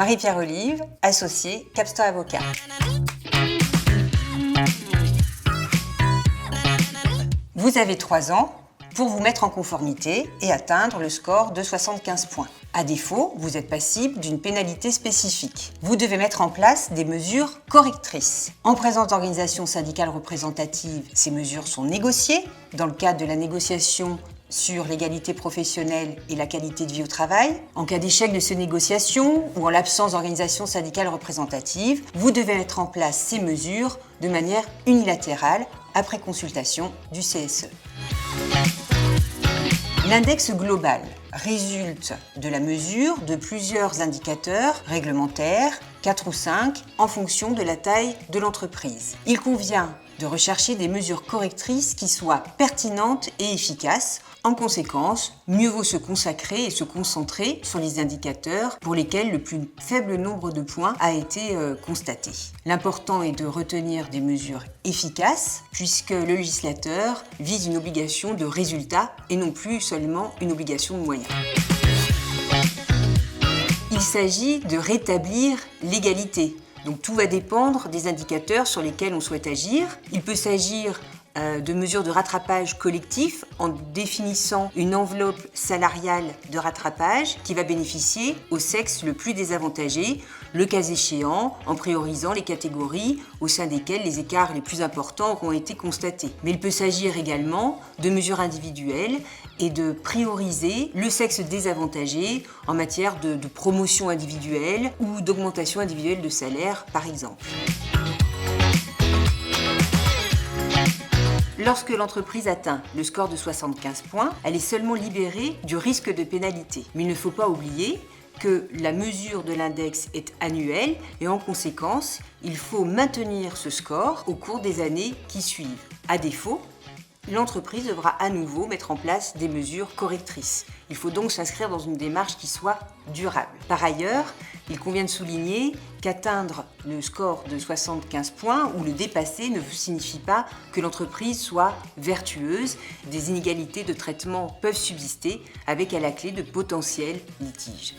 Marie-Pierre Olive, associée Capstan Avocat. Vous avez 3 ans pour vous mettre en conformité et atteindre le score de 75 points. À défaut, vous êtes passible d'une pénalité spécifique. Vous devez mettre en place des mesures correctrices. En présence d'organisations syndicales représentatives, ces mesures sont négociées dans le cadre de la négociation sur l'égalité professionnelle et la qualité de vie au travail. En cas d'échec de ces négociations ou en l'absence d'organisations syndicales représentatives, vous devez mettre en place ces mesures de manière unilatérale après consultation du CSE. L'index global résulte de la mesure de plusieurs indicateurs réglementaires, 4 ou 5, en fonction de la taille de l'entreprise. Il convient de rechercher des mesures correctrices qui soient pertinentes et efficaces. En conséquence, mieux vaut se consacrer et se concentrer sur les indicateurs pour lesquels le plus faible nombre de points a été constaté. L'important est de retenir des mesures efficaces puisque le législateur vise une obligation de résultat et non plus seulement une obligation de moyens. Il s'agit de rétablir l'égalité. Donc tout va dépendre des indicateurs sur lesquels on souhaite agir. Il peut s'agir de mesures de rattrapage collectif en définissant une enveloppe salariale de rattrapage qui va bénéficier au sexe le plus désavantagé, le cas échéant en priorisant les catégories au sein desquelles les écarts les plus importants auront été constatés. Mais il peut s'agir également de mesures individuelles et de prioriser le sexe désavantagé en matière de promotion individuelle ou d'augmentation individuelle de salaire, par exemple. Lorsque l'entreprise atteint le score de 75 points, elle est seulement libérée du risque de pénalité. Mais il ne faut pas oublier que la mesure de l'index est annuelle et en conséquence, il faut maintenir ce score au cours des années qui suivent. À défaut, l'entreprise devra à nouveau mettre en place des mesures correctrices. Il faut donc s'inscrire dans une démarche qui soit durable. Par ailleurs, il convient de souligner qu'atteindre le score de 75 points ou le dépasser ne signifie pas que l'entreprise soit vertueuse. Des inégalités de traitement peuvent subsister avec à la clé de potentiels litiges.